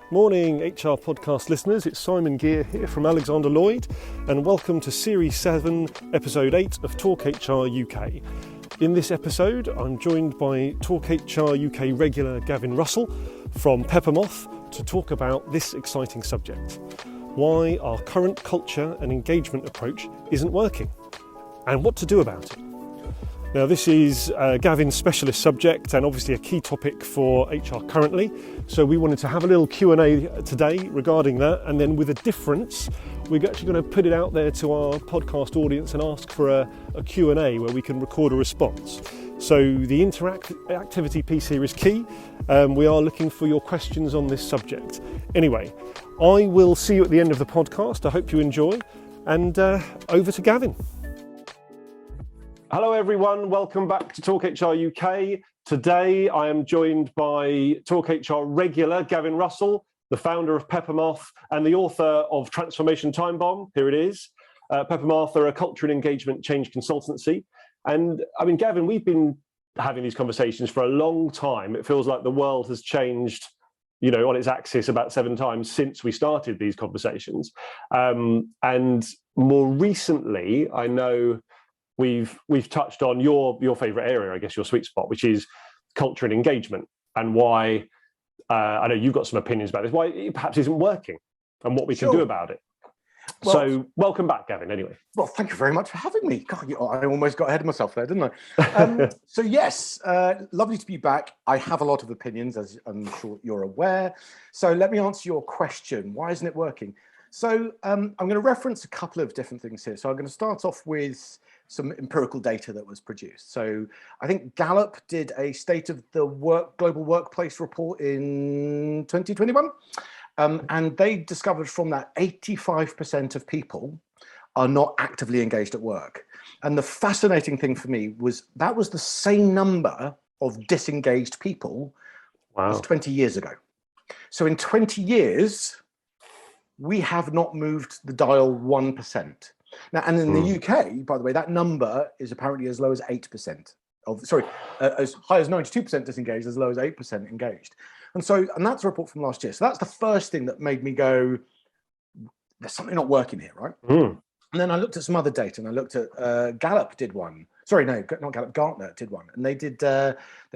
Morning HR podcast listeners, it's Simon Geere here from Alexander Lloyd and welcome to Series 7, Episode 8 of Talk HR UK. In this episode I'm joined by Talk HR UK regular Gavin Russell from Peppermoth to talk about this exciting subject: why our current culture and engagement approach isn't working and what to do about it. Now this is Gavin's specialist subject and obviously a key topic for HR currently, so we wanted to have a little Q&A today regarding that, and then with a difference, we're actually going to put it out there to our podcast audience and ask for a Q&A where we can record a response. So the interactivity piece here is key. We are looking for your questions on this subject. Anyway, I will see you at the end of the podcast. I hope you enjoy, and over to Gavin. Hello everyone, welcome back to Talk HR UK. Today I am joined by Talk HR regular Gavin Russell, the founder of Peppermoth and the author of Transformation Time Bomb. Here it is. Peppermoth are a culture and engagement change consultancy. And I mean, Gavin, we've been having these conversations for a long time. It feels like the world has changed, you know, on its axis about 7 times since we started these conversations. And more recently, I know we've touched on your favourite area, I guess your sweet spot, which is culture and engagement, and why I know you've got some opinions about this, why it perhaps isn't working and what we can do about it. Well, so welcome back, Gavin, anyway. Well, thank you very much for having me. God, I almost got ahead of myself there, didn't I? So yes, lovely to be back. I have a lot of opinions, as I'm sure you're aware. So let me answer your question. Why isn't it working? So I'm going to reference a couple of different things here. So I'm going to start off with some empirical data that was produced. So I think Gallup did a State of the Global Workplace report in 2021. And they discovered from that 85% of people are not actively engaged at work. And the fascinating thing for me was that was the same number of disengaged people as 20 years ago. So in 20 years, we have not moved the dial 1%. Now, and in the UK, by the way, that number is apparently as low as 8%. As high as 92% disengaged, as low as 8% engaged. And that's a report from last year. So that's the first thing that made me go, there's something not working here, right? And then I looked at some other data, and I looked at Gallup did one. Sorry, no, not Gallup, Gartner did one. And they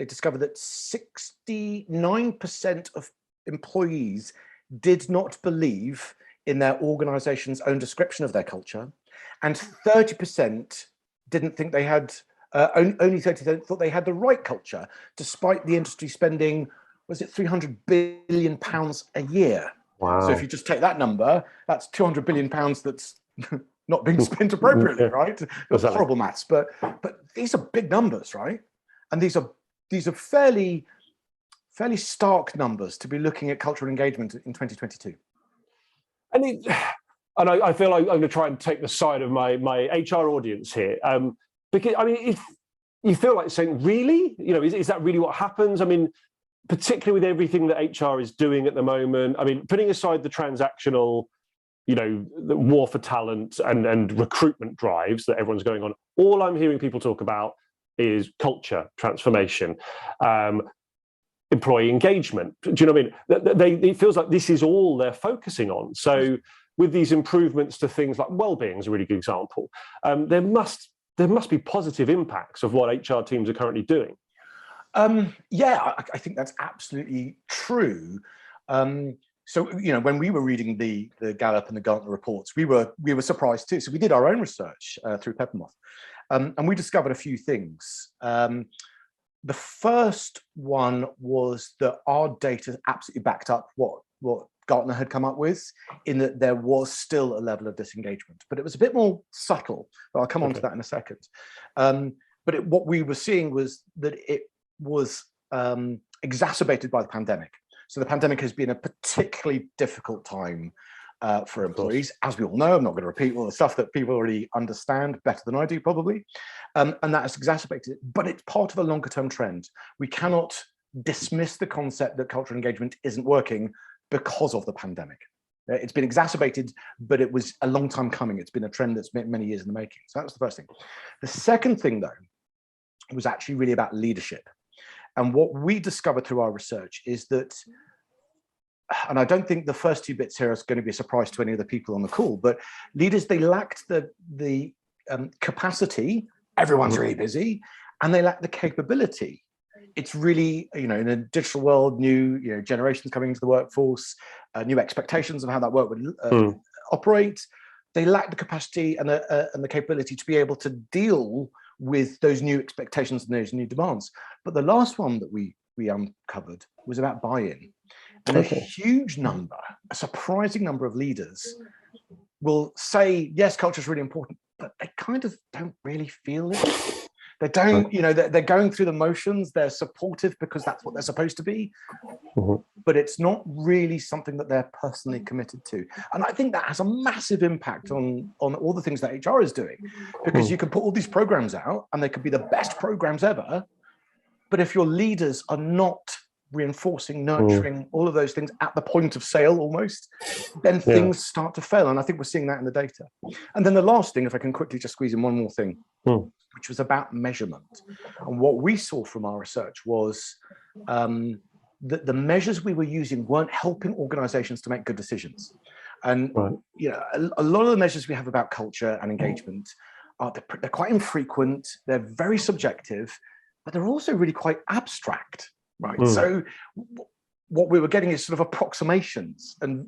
discovered that 69% of employees did not believe in their organization's own description of their culture, and 30% didn't think they had, only 30% thought they had the right culture, despite the industry spending, was it £300 billion a year? Wow. So if you just take that number, that's £200 billion that's not being spent appropriately, right? That's horrible maths, but these are big numbers, right? And these are fairly stark numbers to be looking at cultural engagement in 2022. And I feel like I'm going to try and take the side of my HR audience here, because I mean, if you feel like saying, really, you know, is that really what happens? I mean, particularly with everything that HR is doing at the moment. I mean, putting aside the transactional, you know, the war for talent and recruitment drives that everyone's going on, all I'm hearing people talk about is culture transformation. Employee engagement. Do you know what I mean? It feels like this is all they're focusing on. So with these improvements to things like well-being is a really good example, there must be positive impacts of what HR teams are currently doing. Yeah, I think that's absolutely true. So, you know, when we were reading the Gallup and the Gartner reports, we were surprised too. So we did our own research through Peppermoth, and we discovered a few things. The first one was that our data absolutely backed up what Gartner had come up with, in that there was still a level of disengagement, but it was a bit more subtle. But I'll come on to that in a second. But what we were seeing was that it was exacerbated by the pandemic. So the pandemic has been a particularly difficult time for employees, as we all know. I'm not going to repeat all the stuff that people already understand better than I do, probably. And that has exacerbated it, but it's part of a longer term trend. We cannot dismiss the concept that cultural engagement isn't working because of the pandemic. It's been exacerbated, but it was a long time coming. It's been a trend that's been many years in the making. So that was the first thing. The second thing, though, was actually really about leadership. And what we discovered through our research is that and I don't think the first two bits here are going to be a surprise to any of the people on the call, but leaders, they lacked the capacity. Everyone's really busy, and they lack the capability. It's really, in a digital world, new generations coming into the workforce, new expectations of how that work would operate. They lack the capacity and the capability to be able to deal with those new expectations and those new demands. But the last one that we uncovered was about buy-in. And a huge number, a surprising number of leaders will say, yes, culture is really important, but they kind of don't really feel it. They don't, they're going through the motions. They're supportive because that's what they're supposed to be, but it's not really something that they're personally committed to. And I think that has a massive impact on all the things that HR is doing, because you can put all these programs out and they could be the best programs ever, but if your leaders are not reinforcing, nurturing all of those things at the point of sale almost, then things start to fail. And I think we're seeing that in the data. And then the last thing, if I can quickly just squeeze in one more thing, which was about measurement. And what we saw from our research was that the measures we were using weren't helping organizations to make good decisions. And a lot of the measures we have about culture and engagement they're quite infrequent, they're very subjective, but they're also really quite abstract. Right. So what we were getting is sort of approximations, and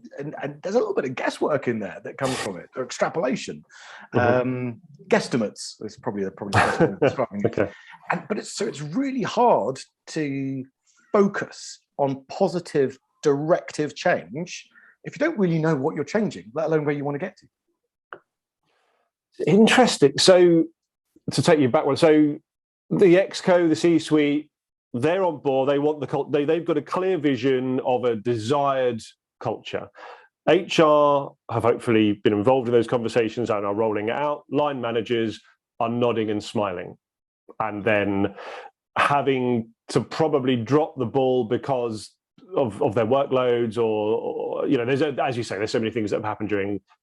there's a little bit of guesswork in there that comes from it, or extrapolation. Guesstimates is probably the best way of describing it. But it's really hard to focus on positive directive change if you don't really know what you're changing, let alone where you want to get to. Interesting. So to take you back one, so the Exco, the C-suite, they're on board. They want they've got a clear vision of a desired culture. HR have hopefully been involved in those conversations and are rolling it out. Line managers are nodding and smiling, and then having to probably drop the ball because of their workloads, or there's as you say, there's so many things that have happened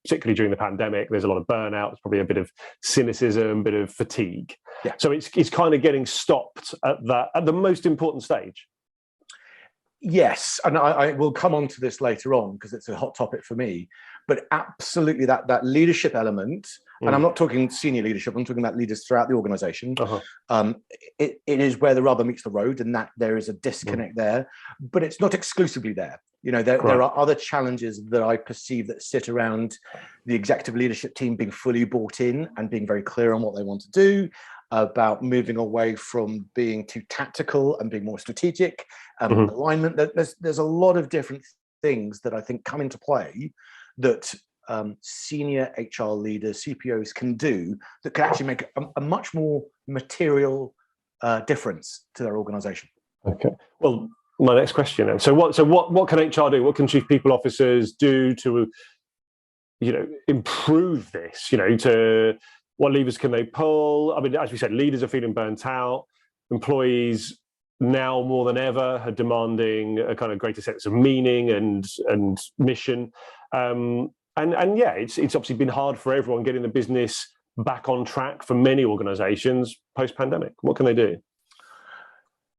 particularly during the pandemic. There's a lot of burnout. There's probably a bit of cynicism, a bit of fatigue. Yeah. So it's kind of getting stopped at the most important stage. Yes, and I will come on to this later on because it's a hot topic for me. But absolutely, that leadership element, and I'm not talking senior leadership, I'm talking about leaders throughout the organization. It is where the rubber meets the road, and that there is a disconnect there, but it's not exclusively there. There are other challenges that I perceive that sit around the executive leadership team being fully bought in and being very clear on what they want to do, about moving away from being too tactical and being more strategic, alignment. There's a lot of different things that I think come into play that senior HR leaders, CPOs can do that can actually make a much more material difference to their organization. Okay. Well, my next question then. So what can HR do? What can chief people officers do to improve this? To what levers can they pull? I mean, as we said, leaders are feeling burnt out. Employees now more than ever are demanding a kind of greater sense of meaning and mission. It's obviously been hard for everyone getting the business back on track for many organizations post-pandemic. What can they do?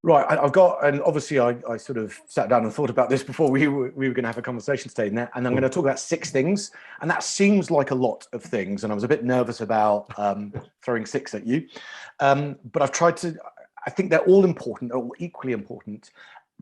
Right, I've got, and obviously I sort of sat down and thought about this before we were going to have a conversation today, and I'm going to talk about 6 things, and that seems like a lot of things, and I was a bit nervous about throwing 6 at you, but I've tried to. I think they're all important, or equally important,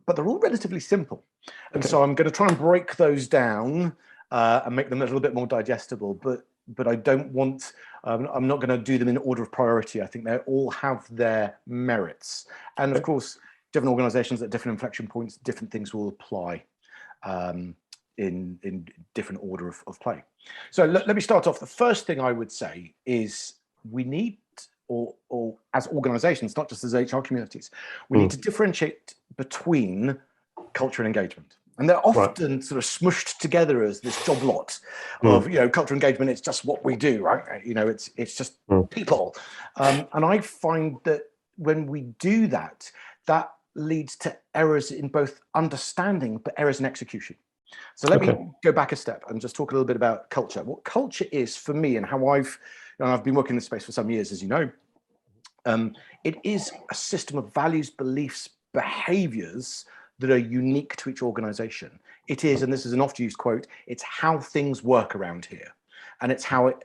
but they're all relatively simple, and so I'm going to try and break those down and make them a little bit more digestible, but I don't want, I'm not going to do them in order of priority. I think they all have their merits. And of course, different organizations at different inflection points, different things will apply in different order of play. So let me start off. The first thing I would say is we need, or as organizations, not just as HR communities, we need to differentiate between culture and engagement. And they're often sort of smushed together as this job lot of, culture engagement. It's just what we do, right? It's just people. And I find that when we do that, that leads to errors in both understanding, but errors in execution. So let me go back a step and just talk a little bit about culture. What culture is for me, and how I've been working in this space for some years, as you know, it is a system of values, beliefs, behaviors that are unique to each organization. It is, and this is an oft used quote, it's how things work around here. And it's how it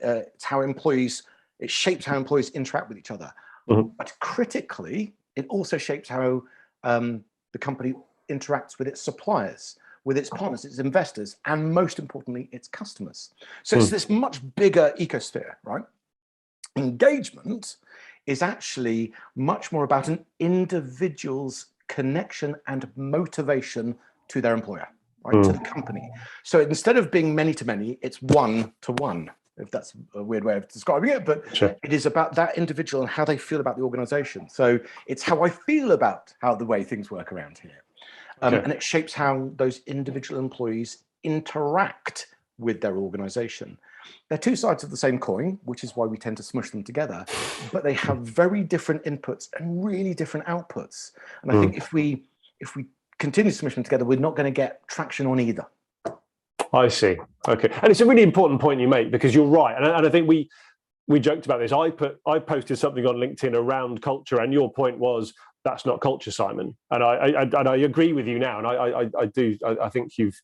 shapes how employees interact with each other. But critically, it also shapes how the company interacts with its suppliers, with its partners, its investors, and most importantly, its customers. So it's this much bigger ecosphere, right? Engagement is actually much more about an individual's connection and motivation to their employer, right, to the company. So instead of being many to many, it's one to one, if that's a weird way of describing it, but it is about that individual and how they feel about the organization. So it's how I feel about how the way things work around here. And it shapes how those individual employees interact with their organization. They're two sides of the same coin, which is why we tend to smush them together, but they have very different inputs and really different outputs. And I think if we continue to smush them together, we're not going to get traction on either. I see. Okay. And it's a really important point you make, because you're right. And I think we joked about this. I posted something on LinkedIn around culture, and your point was, that's not culture, Simon. And I agree with you now. And I think you've,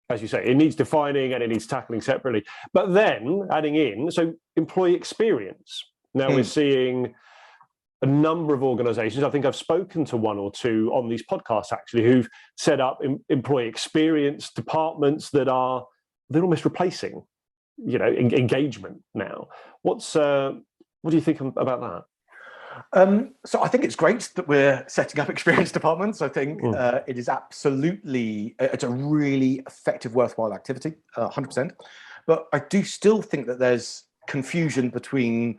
as you say, it needs defining and it needs tackling separately. But then adding in, so employee experience. Now we're seeing a number of organizations, I think I've spoken to one or two on these podcasts actually, who've set up employee experience departments that they're almost replacing, engagement now. What do you think about that? So I think it's great that we're setting up experience departments. I think it is absolutely, it's a really effective, worthwhile activity, 100%. But I do still think that there's confusion between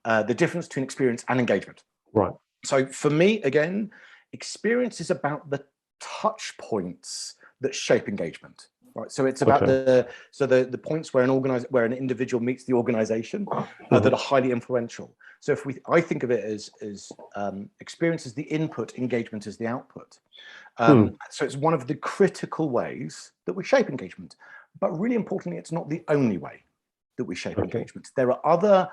the difference between experience and engagement. Right. So for me, again, experience is about the touch points that shape engagement. Right, so it's about the points where an individual meets the organization that are highly influential. So I think of it as experience as the input, engagement as the output. So it's one of the critical ways that we shape engagement. But really importantly, it's not the only way that we shape engagement. There are other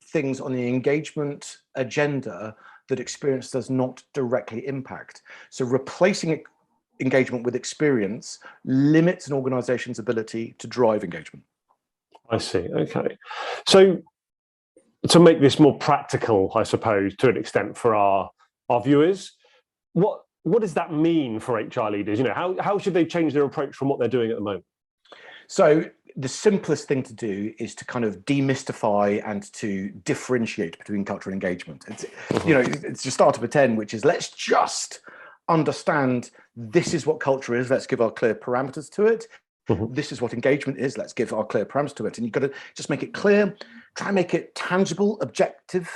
things on the engagement agenda that experience does not directly impact. So replacing engagement with experience limits an organization's ability to drive engagement. I see. Okay. So to make this more practical, I suppose, to an extent for our viewers, what does that mean for HR leaders? How should they change their approach from what they're doing at the moment? So the simplest thing to do is to kind of demystify and to differentiate between culture and engagement. It's just start of a 10, which is let's just understand this is what culture is. Let's give our clear parameters to it. This is what engagement is. Let's give our clear parameters to it. And you've got to just make it clear, try and make it tangible, objective,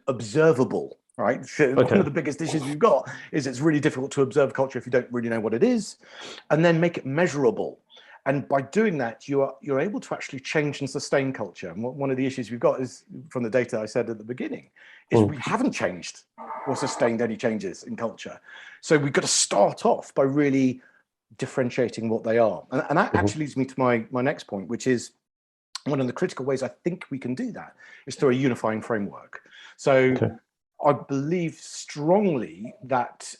observable. Right. So one of the biggest issues we've got is it's really difficult to observe culture if you don't really know what it is, and then make it measurable. And by doing that, you're able to actually change and sustain culture. And one of the issues we've got is, from the data I said at the beginning, is we haven't changed or sustained any changes in culture. So we've got to start off by really differentiating what they are. And that actually leads me to my next point, which is one of the critical ways I think we can do that is through a unifying framework. So I believe strongly that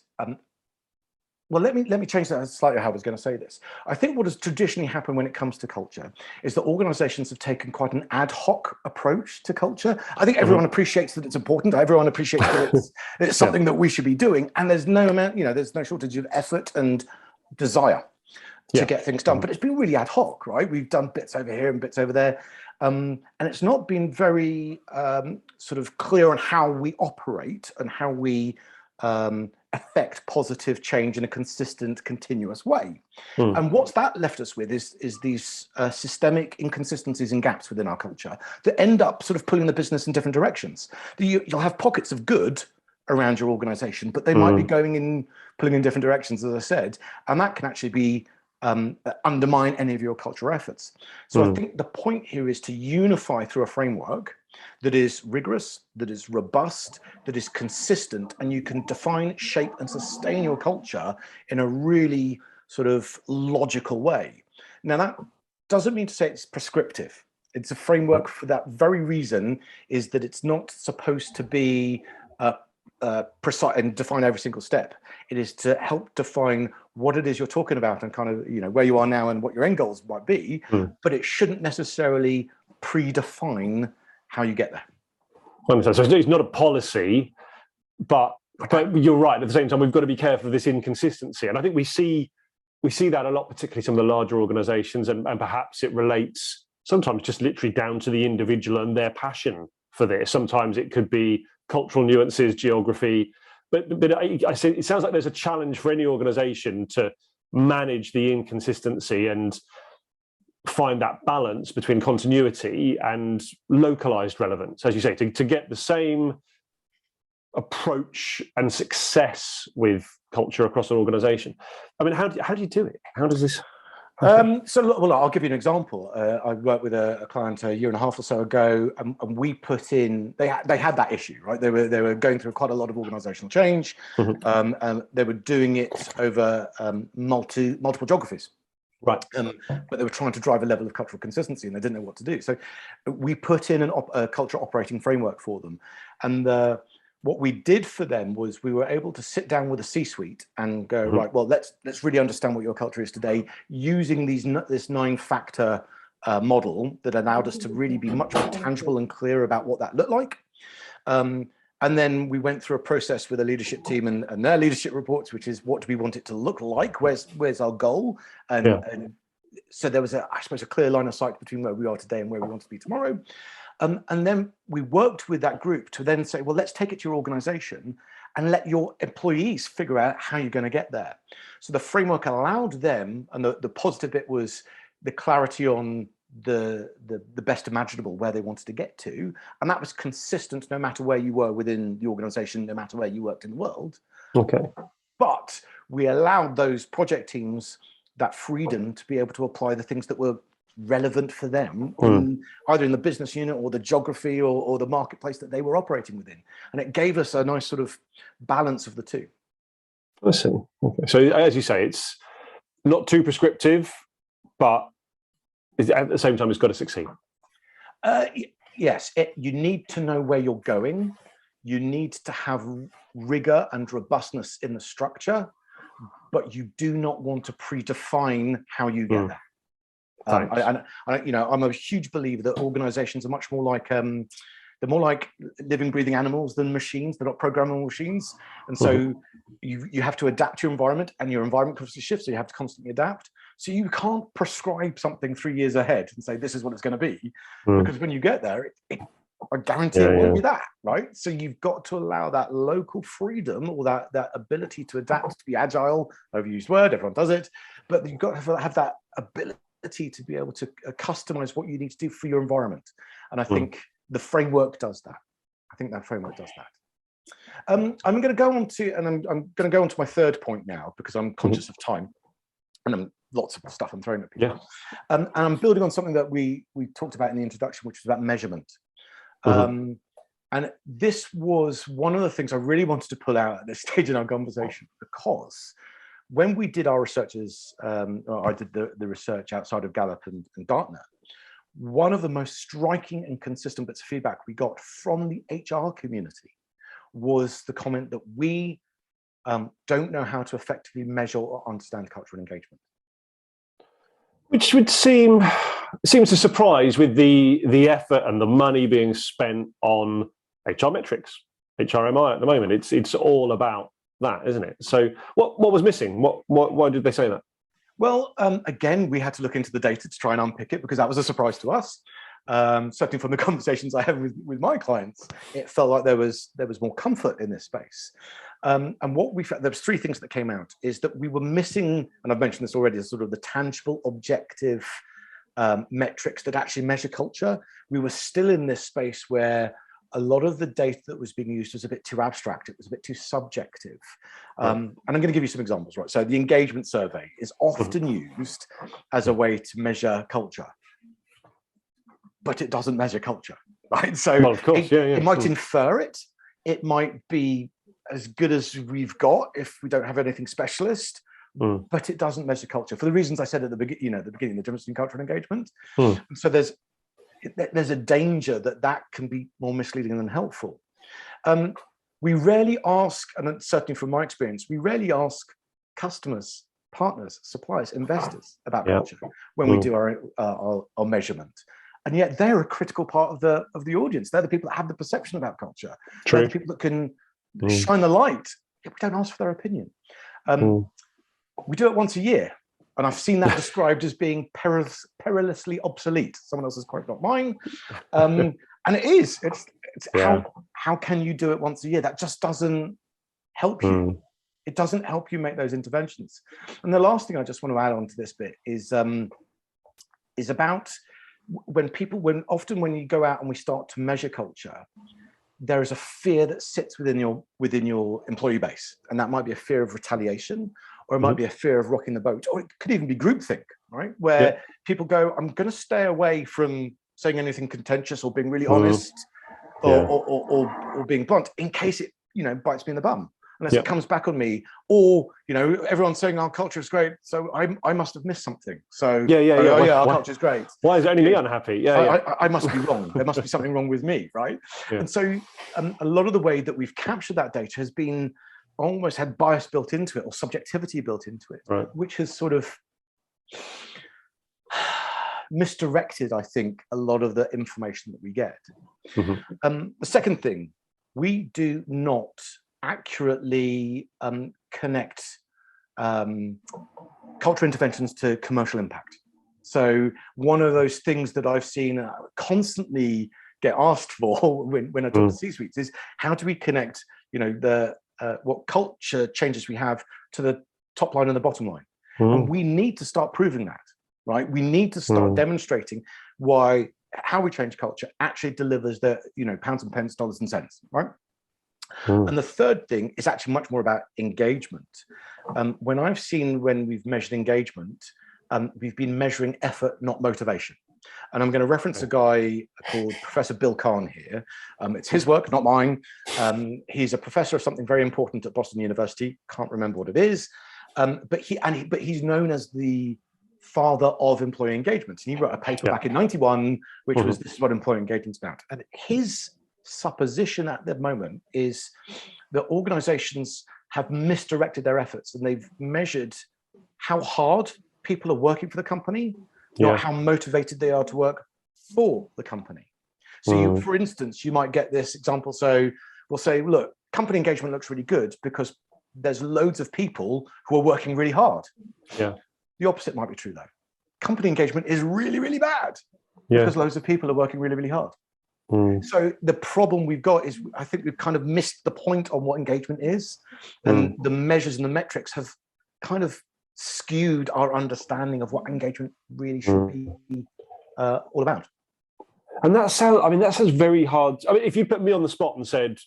let me change that slightly how I was going to say this. I think what has traditionally happened when it comes to culture is that organizations have taken quite an ad hoc approach to culture. I think everyone appreciates that it's important. Everyone appreciates that it's something that we should be doing. And there's no shortage of effort and desire to get things done. But it's been really ad hoc, right? We've done bits over here and bits over there. And it's not been very sort of clear on how we operate and how we affect positive change in a consistent, continuous way. And what's that left us with is these systemic inconsistencies and gaps within our culture that end up sort of pulling the business in different directions. You'll have pockets of good around your organization, but they might be pulling in different directions, as I said, and that can actually be undermine any of your cultural efforts. So I think the point here is to unify through a framework that is rigorous, that is robust, that is consistent, and you can define, shape, and sustain your culture in a really sort of logical way. Now, that doesn't mean to say it's prescriptive. It's a framework for that very reason, is that it's not supposed to be precise and define every single step. It is to help define what it is you're talking about and kind of, where you are now and what your end goals might be, but it shouldn't necessarily predefine how you get there. I understand. So it's not a policy, but you're right. At the same time, we've got to be careful of this inconsistency. And I think we see that a lot, particularly some of the larger organisations, and perhaps it relates sometimes just literally down to the individual and their passion for this. Sometimes it could be cultural nuances, geography, but I say it sounds like there's a challenge for any organisation to manage the inconsistency and find that balance between continuity and localised relevance, as you say, to get the same approach and success with culture across an organisation. I mean, how do you do it? How does this? Well, I'll give you an example. I worked with a client a year and a half or so ago, and we put in. They had that issue, right? They were going through quite a lot of organisational change, and they were doing it over multiple geographies. Right. But they were trying to drive a level of cultural consistency, and they didn't know what to do. So we put in a culture operating framework for them, and what we did for them was we were able to sit down with a C-suite and go, right, well, let's really understand what your culture is today, using this 9-factor model that allowed us to really be much more tangible and clear about what that looked like. And then we went through a process with a leadership team and their leadership reports, which is what do we want it to look like? Where's our goal? And so there was, I suppose, a clear line of sight between where we are today and where we want to be tomorrow. And then we worked with that group to then say, well, let's take it to your organization and let your employees figure out how you're going to get there. So the framework allowed them, and the positive bit was the clarity on the best imaginable where they wanted to get to. And that was consistent no matter where you were within the organization, no matter where you worked in the world. Okay. But we allowed those project teams that freedom to be able to apply the things that were relevant for them, either in the business unit or the geography or the marketplace that they were operating within. And it gave us a nice sort of balance of the two. I see. Okay. So as you say, it's not too prescriptive, but at the same time, it's got to succeed. Yes, you need to know where you're going. You need to have rigor and robustness in the structure, but you do not want to predefine how you get there. I'm a huge believer that organizations are much more like they're more like living, breathing animals than machines. They're not programmable machines, and so you have to adapt to your environment, and your environment constantly shifts, so you have to constantly adapt. So you can't prescribe something 3 years ahead and say this is what it's going to be, because when you get there, I guarantee it won't be that, right? So you've got to allow that local freedom or that ability to adapt, to be agile. Overused word, everyone does it, but you've got to have that ability to be able to customize what you need to do for your environment. And I think the framework does that. I think that framework does that. I'm going to go on to my third point now, because I'm conscious of time and I'm lots of stuff I'm throwing at people. And I'm building on something that we talked about in the introduction, which was about measurement. And this was one of the things I really wanted to pull out at this stage in our conversation, because when we did our researches, I did the research outside of Gallup and Gartner, one of the most striking and consistent bits of feedback we got from the HR community was the comment that we don't know how to effectively measure or understand cultural engagement. Which would seems to surprise with the effort and the money being spent on HR metrics, HRMI at the moment. It's all about that, isn't it? So what was missing? Why did they say that? Well, again, we had to look into the data to try and unpick it, because that was a surprise to us. Certainly from the conversations I had with my clients, it felt like there was more comfort in this space. And what we found, there was 3 things that came out, is that we were missing, and I've mentioned this already, sort of the tangible, objective metrics that actually measure culture. We were still in this space where a lot of the data that was being used was a bit too abstract. It was a bit too subjective. And I'm going to give you some examples, right? So the engagement survey is often used as a way to measure culture, but it doesn't measure culture, right? So well, of course, it might infer it. It might be as good as we've got if we don't have anything specialist, but it doesn't measure culture for the reasons I said at the beginning, the difference between culture and engagement. So there's a danger that can be more misleading than helpful. We rarely ask, and certainly from my experience, we rarely ask customers, partners, suppliers, investors about culture when we do our measurement. And yet they're a critical part of the audience. They're the people that have the perception about culture. They're the people that can shine the light. We don't ask for their opinion. We do it once a year. And I've seen that described as being perilously obsolete. Someone else's quote, not mine. And it is. It's how can you do it once a year? That just doesn't help you. It doesn't help you make those interventions. And the last thing I just want to add on to this bit is about often when you go out and we start to measure culture, there is a fear that sits within your employee base. And that might be a fear of retaliation, or it might be a fear of rocking the boat, or it could even be groupthink, right? Where people go, I'm going to stay away from saying anything contentious or being really honest or being blunt in case it, bites me in the bum. Unless it comes back on me, or everyone's saying our culture is great, so I must have missed something. So our culture is great. Why is only me unhappy? I must be wrong. There must be something wrong with me, right? And so a lot of the way that we've captured that data has been almost had bias built into it or subjectivity built into it, which has sort of misdirected, I think, a lot of the information that we get. The second thing, we do not accurately connect culture interventions to commercial impact. So one of those things that I've seen constantly get asked for when I talk to C-suites is how do we connect, what culture changes we have to the top line and the bottom line? And we need to start proving that, right? We need to start demonstrating how we change culture actually delivers the, pounds and pence, dollars and cents, right? And the third thing is actually much more about engagement. When we've measured engagement, we've been measuring effort, not motivation. And I'm going to reference a guy called Professor Bill Kahn here. It's his work, not mine. He's a professor of something very important at Boston University. Can't remember what it is. But he's known as the father of employee engagement. And he wrote a paper back in '91, which was this is what employee engagement's about. And his supposition at the moment is that organizations have misdirected their efforts and they've measured how hard people are working for the company, not how motivated they are to work for the company. So for instance, you might get this example. So we'll say, look, company engagement looks really good because there's loads of people who are working really hard. The opposite might be true though. Company engagement is really, really bad because loads of people are working really, really hard. So the problem we've got is I think we've kind of missed the point on what engagement is, and the measures and the metrics have kind of skewed our understanding of what engagement really should be all about. And that sounds very hard. I mean, if you put me on the spot and said,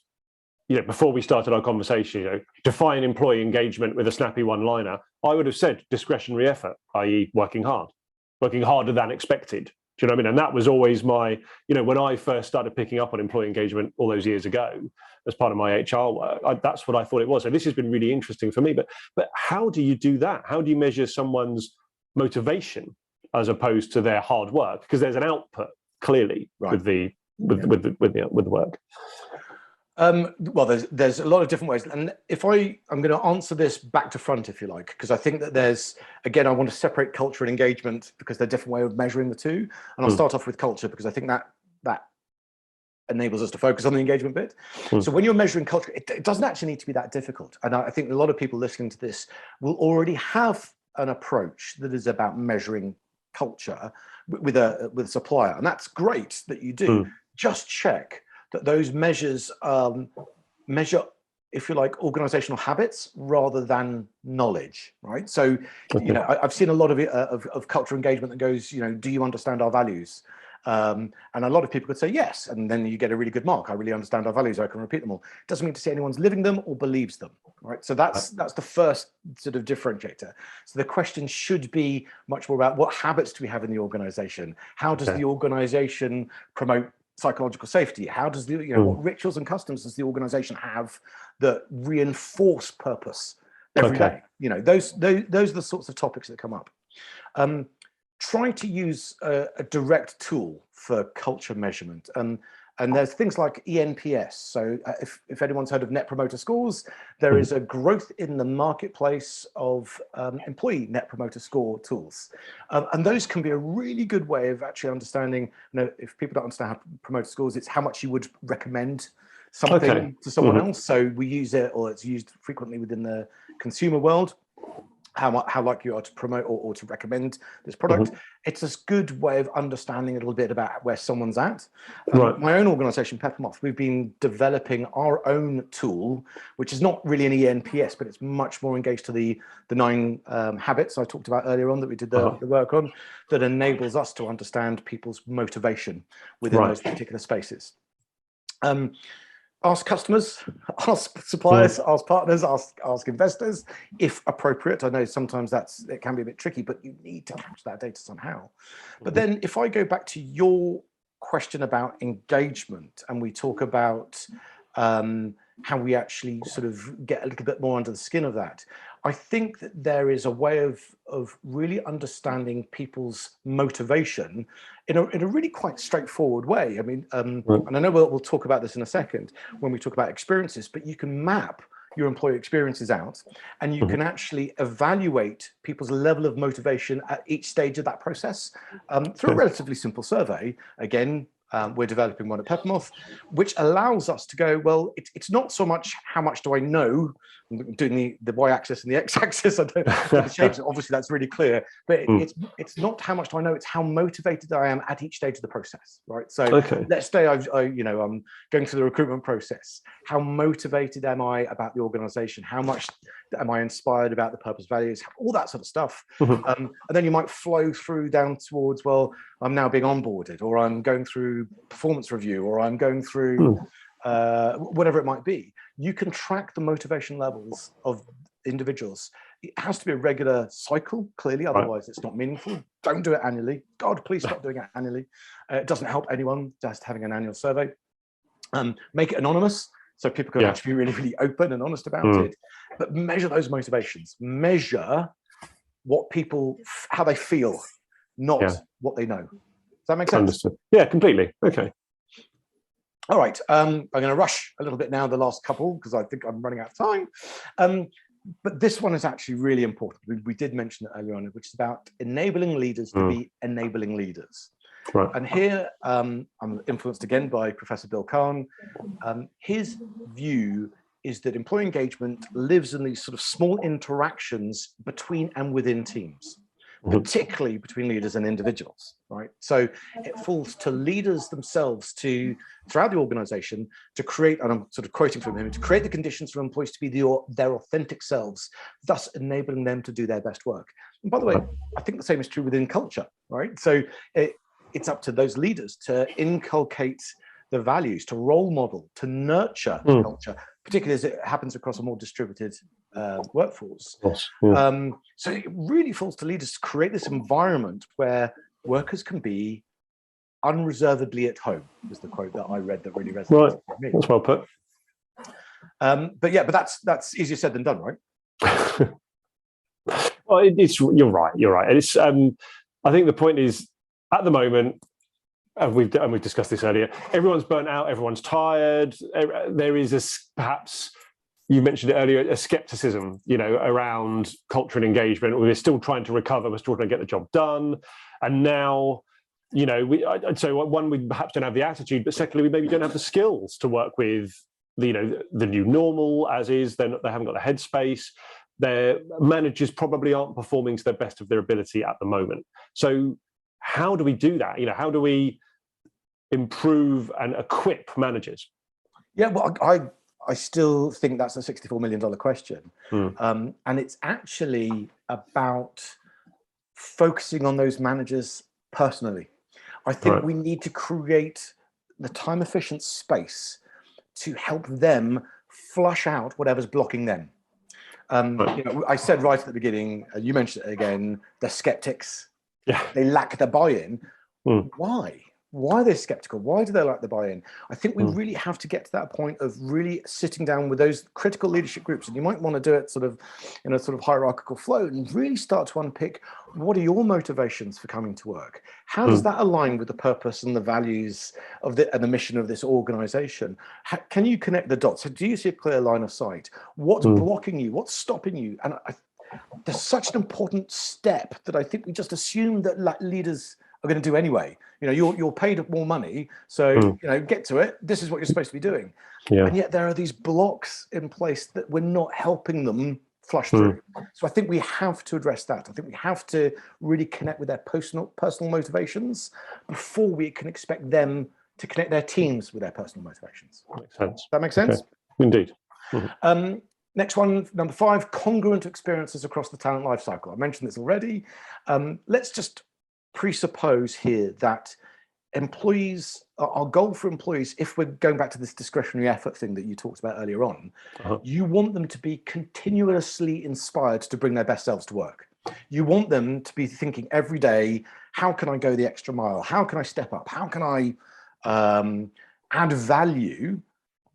before we started our conversation, define employee engagement with a snappy one-liner, I would have said discretionary effort, i.e. working harder than expected. Do you know what I mean? And that was always my, when I first started picking up on employee engagement all those years ago as part of my HR work, that's what I thought it was. So this has been really interesting for me. But how do you do that? How do you measure someone's motivation as opposed to their hard work? Because there's an output clearly with the work. Well, there's a lot of different ways, and I'm going to answer this back to front, if you like, because I think that I want to separate culture and engagement because they're different ways of measuring the two. And I'll start off with culture because I think that enables us to focus on the engagement bit. So when you're measuring culture, it doesn't actually need to be that difficult. And I think a lot of people listening to this will already have an approach that is about measuring culture with a supplier, and that's great that you do. Just check that those measures measure, if you like, organizational habits rather than knowledge, right? So, I've seen a lot of cultural engagement that goes, do you understand our values? And a lot of people could say yes, and then you get a really good mark. I really understand our values. I can repeat them all. Doesn't mean to say anyone's living them or believes them, right? So that's the first sort of differentiator. So the question should be much more about what habits do we have in the organization? How does the organization promote psychological safety? How does what rituals and customs does the organization have that reinforce purpose every day? Those are the sorts of topics that come up. Try to use a direct tool for culture measurement. And there's things like ENPS. So if anyone's heard of Net Promoter Scores, there is a growth in the marketplace of employee Net Promoter Score tools. And those can be a really good way of actually understanding, if people don't understand how promoter scores, it's how much you would recommend something to someone else. So we use it, or it's used frequently within the consumer world. How likely you are to promote or to recommend this product. It's a good way of understanding a little bit about where someone's at. My own organisation, Peppermoth, we've been developing our own tool, which is not really an ENPS, but it's much more engaged to the 9 habits I talked about earlier on that we did the work on, that enables us to understand people's motivation within those particular spaces. Ask customers, ask suppliers, ask partners, ask investors, if appropriate. I know sometimes it can be a bit tricky, but you need to capture that data somehow. But then if I go back to your question about engagement, and we talk about how we actually sort of get a little bit more under the skin of that, I think that there is a way of really understanding people's motivation in a really quite straightforward way. I mean, and I know we'll talk about this in a second when we talk about experiences, but you can map your employee experiences out, and you can actually evaluate people's level of motivation at each stage of that process through a relatively simple survey. Again, we're developing one at Peppermoth, which allows us to go, well, it's not so much how much do I know, I'm doing the y-axis and the x-axis, I don't know the shapes, obviously that's really clear, but it's not how much do I know, it's how motivated I am at each stage of the process, right? So let's say I'm going through the recruitment process. How motivated am I about the organization? How much am I inspired about the purpose, values, all that sort of stuff. And then you might flow through down towards, well, I'm now being onboarded, or I'm going through performance review, or I'm going through whatever it might be. You can track the motivation levels of individuals. It has to be a regular cycle, clearly, otherwise it's not meaningful. Don't do it annually. God, please stop doing it annually. It doesn't help anyone just having an annual survey. Make it anonymous, so people can actually be really, really open and honest about it. But measure those motivations. Measure what people, how they feel, not what they know. Does that make sense? Understood. Yeah, completely. Okay. All right. I'm going to rush a little bit now, the last couple, because I think I'm running out of time. But this one is actually really important. We did mention it earlier on, which is about enabling leaders to be enabling leaders. Right. And here I'm influenced again by Professor Bill Kahn. His view is that employee engagement lives in these sort of small interactions between and within teams, particularly between leaders and individuals, right? So it falls to leaders themselves to, throughout the organization, to create, and I'm sort of quoting from him, to create the conditions for employees to be their authentic selves, thus enabling them to do their best work. And by the way, I think the same is true within culture, right? So it's up to those leaders to inculcate the values, to role model, to nurture culture, particularly as it happens across a more distributed workforce. So it really falls to leaders to create this environment where workers can be unreservedly at home, is the quote that I read that really resonated with me. That's well put. But that's easier said than done, right? Well, you're right. And it's I think the point is, at the moment, and we've discussed this earlier, everyone's burnt out, everyone's tired. There is perhaps, you mentioned it earlier, a skepticism, around culture and engagement. We're still trying to recover, we're still trying to get the job done. And now, I'd say, one, we perhaps don't have the attitude, but secondly, we maybe don't have the skills to work with the new normal as is. They haven't got the headspace. Their managers probably aren't performing to the best of their ability at the moment. So how do we do that? How do we improve and equip managers? Yeah, well, I still think that's a $64 million question. And it's actually about focusing on those managers personally. I think we need to create the time-efficient space to help them flush out whatever's blocking them. I said right at the beginning, you mentioned it again, they're skeptics. They lack the buy-in. Why? Why are they skeptical? Why do they like the buy-in? I think we really have to get to that point of really sitting down with those critical leadership groups, and you might want to do it sort of in a sort of hierarchical flow and really start to unpick, what are your motivations for coming to work? How does that align with the purpose and the values of and the mission of this organization? Can you connect the dots? So do you see a clear line of sight? What's blocking you? What's stopping you? And there's such an important step that I think we just assume that leaders are going to do anyway. You're paid more money, so get to it. This is what you're supposed to be doing. And yet there are these blocks in place that we're not helping them flush through. So I think we have to address that. I think we have to really connect with their personal motivations before we can expect them to connect their teams with their personal motivations. Makes sense. That makes sense? Okay. Indeed. Next one, number 5, congruent experiences across the talent lifecycle. I mentioned this already. Let's just presuppose here that employees, our goal for employees, if we're going back to this discretionary effort thing that you talked about earlier on, you want them to be continuously inspired to bring their best selves to work. You want them to be thinking every day, how can I go the extra mile? How can I step up? How can I add value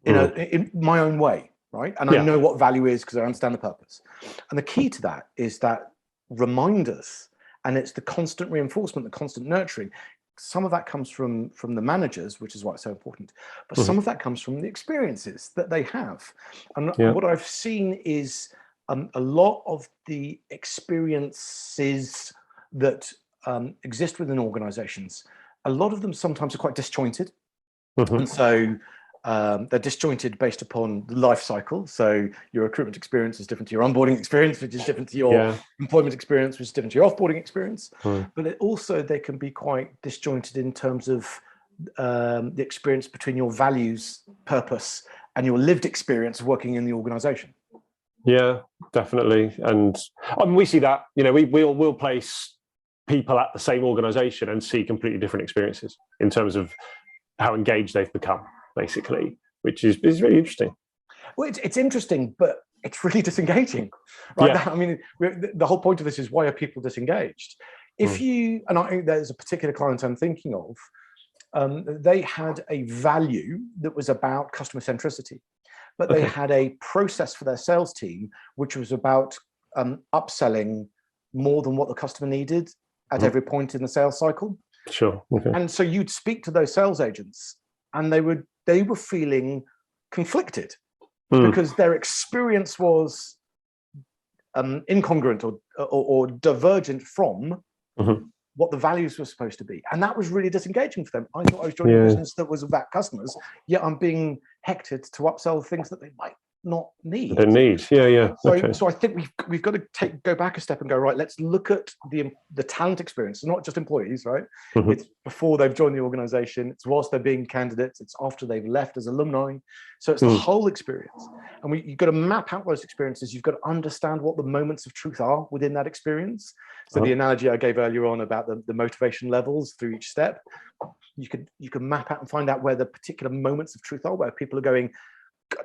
in my own way, right? And I know what value is because I understand the purpose. And the key to that is that reminders, and it's the constant reinforcement, the constant nurturing. Some of that comes from the managers, which is why it's so important, but some of that comes from the experiences that they have. And what I've seen is a lot of the experiences that exist within organizations, a lot of them sometimes are quite disjointed. And so they're disjointed based upon the life cycle. So your recruitment experience is different to your onboarding experience, which is different to your employment experience, which is different to your offboarding experience. But they can be quite disjointed in terms of the experience between your values, purpose, and your lived experience of working in the organization. Yeah, definitely. And we see that, we'll place people at the same organization and see completely different experiences in terms of how engaged they've become, basically, which is really interesting. Well, it's interesting, but it's really disengaging, right? The whole point of this is, why are people disengaged? If you, and I think there's a particular client I'm thinking of, they had a value that was about customer centricity, but they had a process for their sales team, which was about upselling more than what the customer needed at every point in the sales cycle. Sure. And so you'd speak to those sales agents, and they were feeling conflicted because their experience was incongruent or divergent from what the values were supposed to be. And that was really disengaging for them. I thought I was joining a business that was about customers, yet I'm being hectored to upsell things that they might not need. So I think we've got to go back a step and go, right, let's look at the talent experience. It's not just employees, right? It's before they've joined the organization, it's whilst they're being candidates, it's after they've left as alumni. So it's the whole experience. And you've got to map out those experiences. You've got to understand what the moments of truth are within that experience. So the analogy I gave earlier on about the motivation levels through each step, you can map out and find out where the particular moments of truth are, where people are going,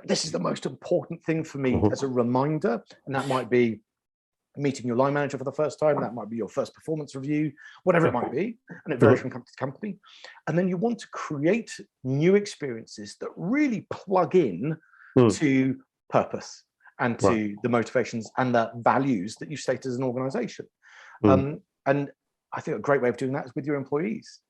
this is the most important thing for me as a reminder. And that might be meeting your line manager for the first time. That might be your first performance review, whatever it might be. And it varies from company to company. And then you want to create new experiences that really plug in to purpose and to the motivations and the values that you state as an organization. And I think a great way of doing that is with your employees.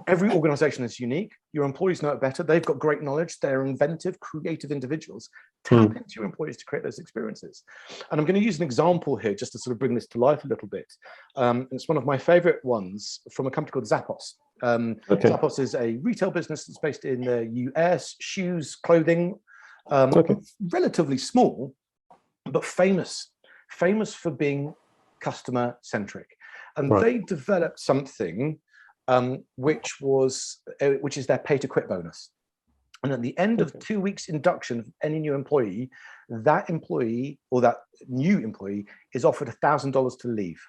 Every organization is unique. Your employees know it better. They've got great knowledge. They're inventive, creative individuals. Tap into your employees to create those experiences. And I'm going to use an example here just to sort of bring this to life a little bit. It's one of my favorite ones from a company called Zappos. Zappos is a retail business that's based in the US, shoes, clothing, relatively small, but famous for being customer centric. And they developed something which is their pay to quit bonus. And at the end of 2 weeks induction of any new employee, that employee or that new employee is offered $1,000 to leave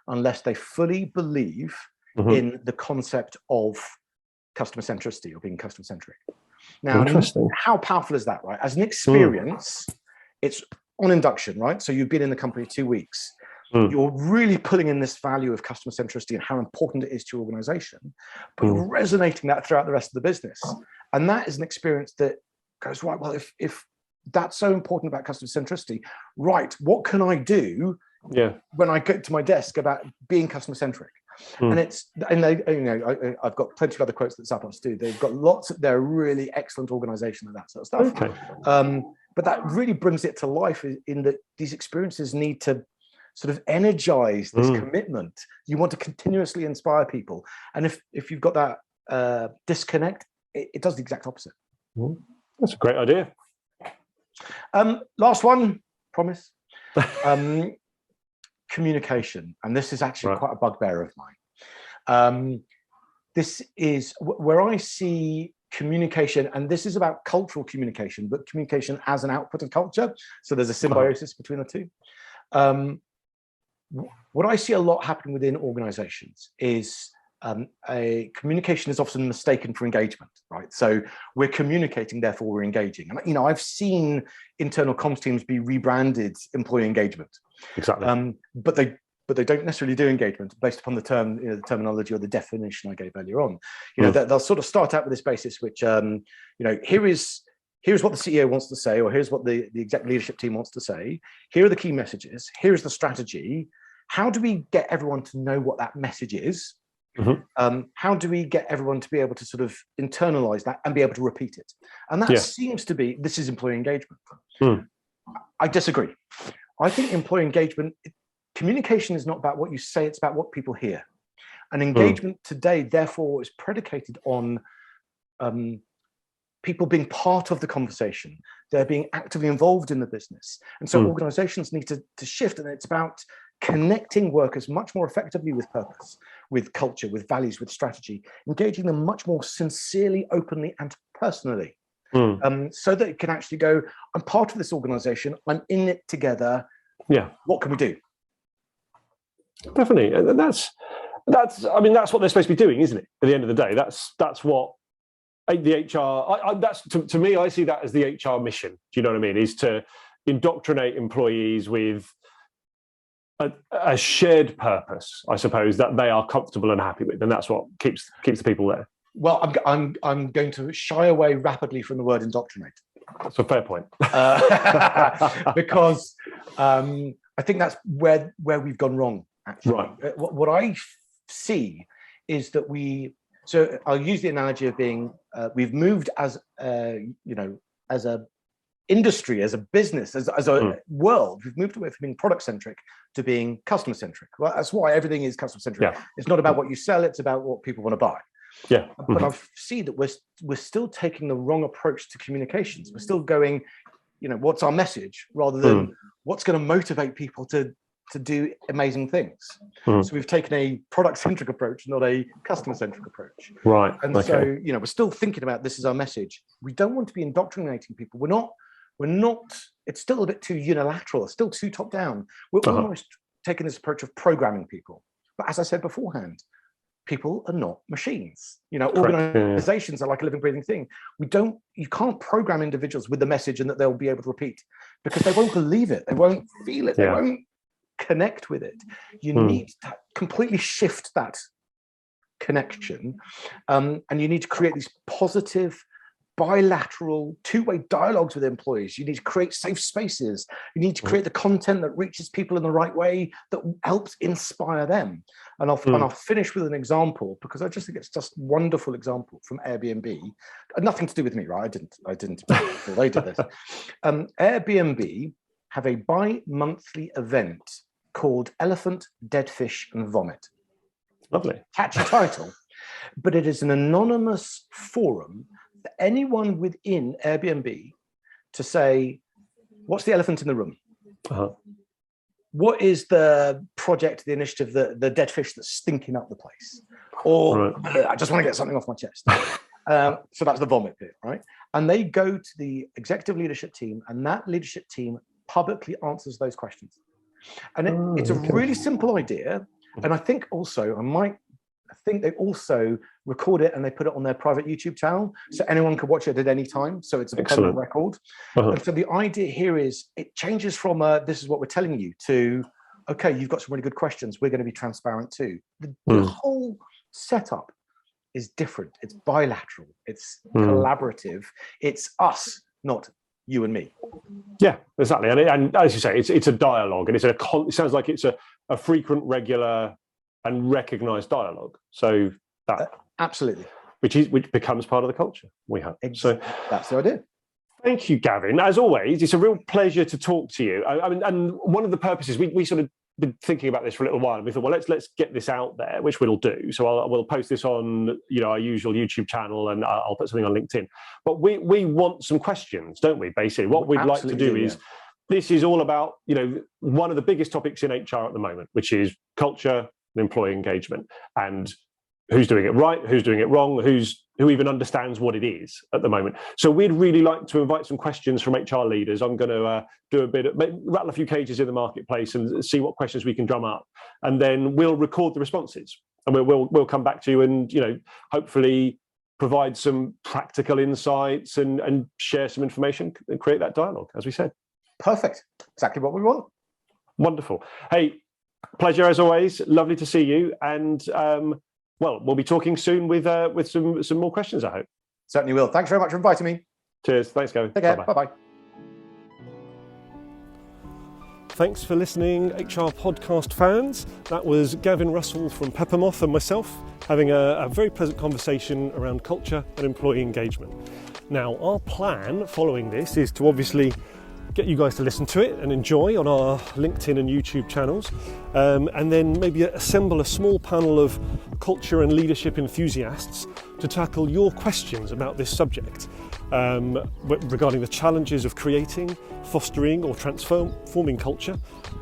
unless they fully believe in the concept of customer centricity or being customer centric. Now, how powerful is that, right? As an experience, it's on induction, right? So you've been in the company 2 weeks. You're really pulling in this value of customer centricity and how important it is to your organization, but you're resonating that throughout the rest of the business. And that is an experience that goes, right, well, if that's so important about customer centricity, right, what can I do when I get to my desk about being customer centric? And I've got plenty of other quotes that Zappos do. They've got they're a really excellent organization and that sort of stuff. Okay. But that really brings it to life in that these experiences need to sort of energize this commitment. You want to continuously inspire people. And if you've got that disconnect, it does the exact opposite. That's a great idea. Last one, promise. Communication. And this is actually quite a bugbear of mine. This is where I see communication, and this is about cultural communication, but communication as an output of culture. So there's a symbiosis between the two. What I see a lot happening within organizations is a communication is often mistaken for engagement, right? So we're communicating, therefore we're engaging. And I've seen internal comms teams be rebranded employee engagement. Exactly. But they don't necessarily do engagement based upon the terminology or the definition I gave earlier on. They'll sort of start out with this basis, which here's what the CEO wants to say, or here's what the exec leadership team wants to say. Here are the key messages. Here's the strategy. How do we get everyone to know what that message is? How do we get everyone to be able to sort of internalize that and be able to repeat it? And that seems to be, this is employee engagement. I disagree. I think employee engagement, communication is not about what you say, it's about what people hear. And engagement today, therefore, is predicated on people being part of the conversation. They're being actively involved in the business. And so organizations need to shift, and it's about connecting workers much more effectively with purpose, with culture, with values, with strategy, engaging them much more sincerely, openly, and personally, so that it can actually go, I'm part of this organization, I'm in it together. What can we do? Definitely. And that's what they're supposed to be doing, isn't it? At the end of the day, that's what the HR, that's to me, I see that as the HR mission. Do you know what I mean? Is to indoctrinate employees with a shared purpose, I suppose, that they are comfortable and happy with, and that's what keeps the people there. Well, I'm going to shy away rapidly from the word indoctrinate. That's a fair point. Because I think that's where we've gone wrong. Actually, right. What I see is that so I'll use the analogy of being we've moved as a industry, as a business, as a world, we've moved away from being product centric to being customer centric. Well, that's why everything is customer centric. It's not about what you sell, it's about what people want to buy. But I see that we're still taking the wrong approach to communications. We're still going, what's our message, rather than what's going to motivate people to do amazing things. So we've taken a product-centric approach, not a customer-centric approach. Right. And so, we're still thinking about this is our message. We don't want to be indoctrinating people. We're not, it's still a bit too unilateral. It's still too top-down. We're almost taking this approach of programming people. But as I said beforehand, people are not machines. Organizations are like a living, breathing thing. You can't program individuals with the message and that they'll be able to repeat, because they won't believe it. They won't feel it. They won't connect with it. You need to completely shift that connection, and you need to create these positive, bilateral, two-way dialogues with employees. You need to create safe spaces. You need to create the content that reaches people in the right way, that helps inspire them. And I'll finish with an example, because I just think it's just a wonderful example from Airbnb. Nothing to do with me, right? I didn't before they did this. Airbnb have a bi-monthly event called Elephant, Dead Fish and Vomit. Lovely. Catchy title. But it is an anonymous forum for anyone within Airbnb to say, what's the elephant in the room? What is the project, the initiative, the dead fish that's stinking up the place? Or I just want to get something off my chest. So that's the vomit bit, right? And they go to the executive leadership team, and that leadership team publicly answers those questions. And it's a really simple idea. And I think they also record it and they put it on their private YouTube channel, so anyone can watch it at any time. So it's a permanent record. And so the idea here is it changes from this is what we're telling you to okay, you've got some really good questions. We're going to be transparent too. The whole setup is different. It's bilateral. It's collaborative. It's us, not you and me. Yeah, exactly. And as you say, it's a dialogue, and it sounds like it's a frequent, regular, and recognised dialogue. So that absolutely, which becomes part of the culture we have. So that's the idea. Thank you, Gavin. As always, it's a real pleasure to talk to you. I mean, and one of the purposes we sort of been thinking about this for a little while, and we thought, well, let's get this out there, which we'll do. So we'll post this on our usual YouTube channel, and I'll put something on LinkedIn. But we want some questions, don't we? Basically, what we'd like to do is this is all about one of the biggest topics in HR at the moment, which is culture and employee engagement, and who's doing it right, who's doing it wrong, who even understands what it is at the moment. So we'd really like to invite some questions from HR leaders. I'm going to rattle a few cages in the marketplace and see what questions we can drum up, and then we'll record the responses, and we'll come back to you and hopefully provide some practical insights and share some information and create that dialogue, as we said. Perfect. Exactly what we want. Wonderful. Hey, pleasure as always. Lovely to see you, and we'll be talking soon with some more questions, I hope. Certainly will. Thanks very much for inviting me. Cheers. Thanks, Gavin. Take care. Bye-bye. Thanks for listening, HR podcast fans. That was Gavin Russell from Peppermoth and myself having a very pleasant conversation around culture and employee engagement. Now, our plan following this is to obviously get you guys to listen to it and enjoy on our LinkedIn and YouTube channels, and then maybe assemble a small panel of culture and leadership enthusiasts to tackle your questions about this subject, regarding the challenges of creating, fostering or transforming culture,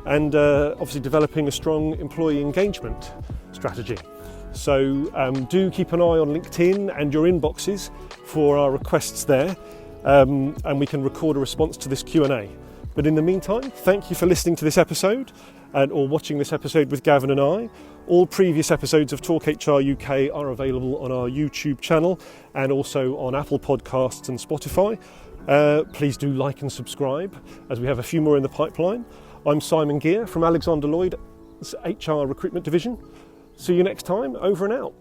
and obviously developing a strong employee engagement strategy. So do keep an eye on LinkedIn and your inboxes for our requests there. And we can record a response to this Q&A. But in the meantime, thank you for listening to this episode or watching this episode with Gavin and I. All previous episodes of Talk HR UK are available on our YouTube channel and also on Apple Podcasts and Spotify. Please do like and subscribe, as we have a few more in the pipeline. I'm Simon Geere from Alexander Lloyd's HR Recruitment Division. See you next time. Over and out.